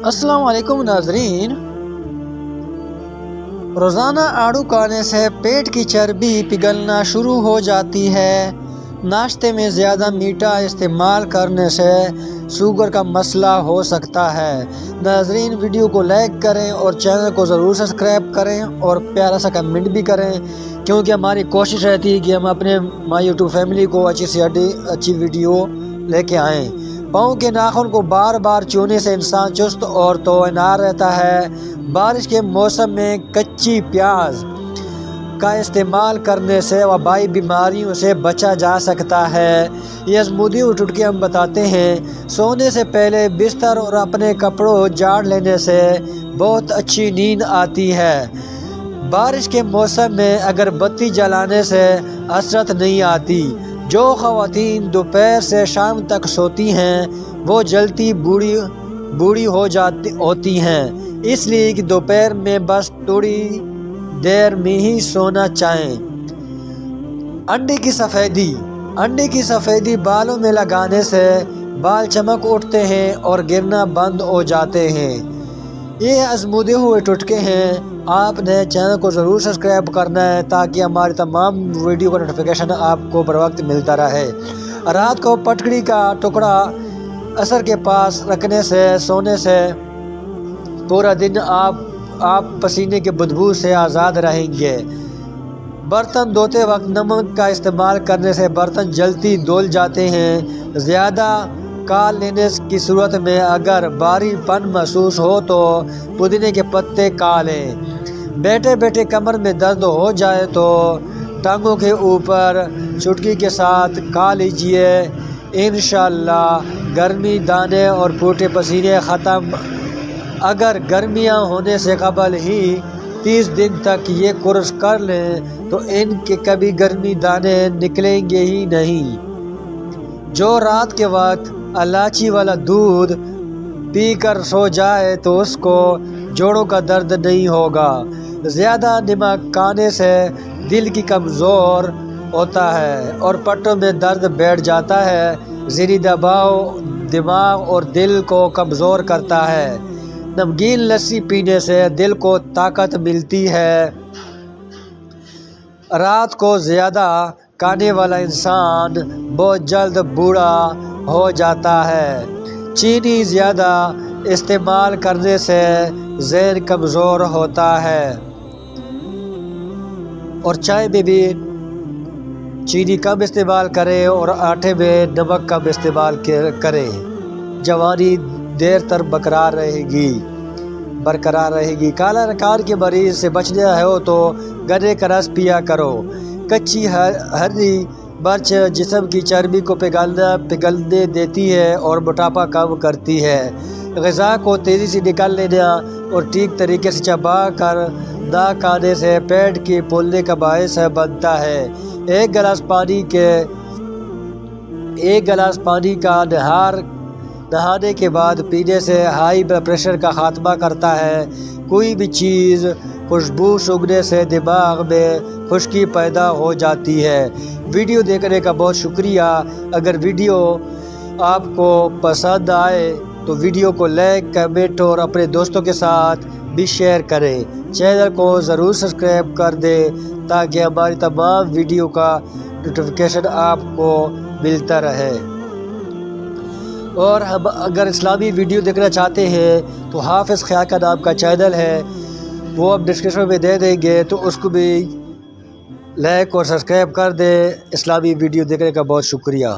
السلام علیکم ناظرین۔ روزانہ آڑو کھانے سے پیٹ کی چربی پگھلنا شروع ہو جاتی ہے۔ ناشتے میں زیادہ میٹھا استعمال کرنے سے شوگر کا مسئلہ ہو سکتا ہے۔ ناظرین، ویڈیو کو لائک کریں اور چینل کو ضرور سبسکرائب کریں اور پیارا سا کمنٹ بھی کریں، کیونکہ ہماری کوشش رہتی ہے کہ ہم اپنے مائی یوٹیوب فیملی کو اچھی سے اچھی ویڈیو لے کے آئیں۔ پاؤں کے ناخن کو بار بار چونے سے انسان چست اور طوعار رہتا ہے۔ بارش کے موسم میں کچی پیاز کا استعمال کرنے سے وبائی بیماریوں سے بچا جا سکتا ہے۔ یہ ازمودی و ٹوٹکے ہم بتاتے ہیں۔ سونے سے پہلے بستر اور اپنے کپڑوں جھاڑ لینے سے بہت اچھی نیند آتی ہے۔ بارش کے موسم میں اگر بتی جلانے سے حسرت نہیں آتی۔ جو خواتین دوپہر سے شام تک سوتی ہیں وہ جلدی بوڑھی ہوتی ہیں، اس لیے کہ دوپہر میں بس تھوڑی دیر میں ہی سونا چاہیں۔ انڈے کی سفیدی بالوں میں لگانے سے بال چمک اٹھتے ہیں اور گرنا بند ہو جاتے ہیں۔ یہ ازمودے ہوئے ٹوٹکے ہیں۔ آپ نے چینل کو ضرور سبسکرائب کرنا ہے تاکہ ہماری تمام ویڈیو کا نوٹیفیکیشن آپ کو بر وقت ملتا رہے۔ رات کو پٹکڑی کا ٹکڑا اثر کے پاس رکھنے سے سونے سے پورا دن آپ پسینے کے بدبو سے آزاد رہیں گے۔ برتن دھوتے وقت نمک کا استعمال کرنے سے برتن جلدی دھل جاتے ہیں۔ زیادہ کھا لینے کی صورت میں اگر بھاری پن محسوس ہو تو پودینے کے پتے کھا لیں۔ بیٹھے بیٹھے کمر میں درد ہو جائے تو ٹانگوں کے اوپر چٹکی کے ساتھ کھا لیجیے، انشاءاللہ گرمی دانے اور پھوٹے پسینے ختم۔ اگر گرمیاں ہونے سے قبل ہی 30 دن تک یہ کورس کر لیں تو ان کے کبھی گرمی دانے نکلیں گے ہی نہیں۔ جو رات کے وقت الائچی والا دودھ پی کر سو جائے تو اس کو جوڑوں کا درد نہیں ہوگا۔ زیادہ نمک کھانے سے دل کی کمزور ہوتا ہے اور پٹوں میں درد بیٹھ جاتا ہے۔ زیریں دباؤ دماغ اور دل کو کمزور کرتا ہے۔ نمکین لسی پینے سے دل کو طاقت ملتی ہے۔ رات کو زیادہ کھانے والا انسان بہت جلد بوڑھا ہو جاتا ہے۔ چینی زیادہ استعمال کرنے سے ذہن کمزور ہوتا ہے اور چائے میں بھی چینی کم استعمال کریں اور آٹے میں نمک کم استعمال کریں۔ جوانی دیر تک برقرار رہے گی۔ کالا رکھان کے مریض سے بچنا ہو تو گنے کا رس پیا کرو۔ کچی ہری مرچ جسم کی چربی کو پگھلنے دیتی ہے اور موٹاپا کم کرتی ہے۔ غذا کو تیزی سے نکل لینا اور ٹھیک طریقے سے چبا کر نہ کھانے سے پیٹ کے پھولنے کا باعث بنتا ہے۔ ایک گلاس پانی کا نہانے کے بعد پینے سے ہائی بلڈ پریشر کا خاتمہ کرتا ہے۔ کوئی بھی چیز خوشبو سونگھنے سے دماغ میں خشکی پیدا ہو جاتی ہے۔ ویڈیو دیکھنے کا بہت شکریہ۔ اگر ویڈیو آپ کو پسند آئے تو ویڈیو کو لائک، کمنٹ اور اپنے دوستوں کے ساتھ بھی شیئر کریں۔ چینل کو ضرور سبسکرائب کر دیں تاکہ ہماری تمام ویڈیو کا نوٹیفیکیشن آپ کو ملتا رہے۔ اور ہم اگر اسلامی ویڈیو دیکھنا چاہتے ہیں تو حافظ خیاقہ نام کا چینل ہے، وہ ہم ڈسکرپشن میں دے دیں گے، تو اس کو بھی لائک اور سبسکرائب کر دیں۔ اسلامی ویڈیو دیکھنے کا بہت شکریہ۔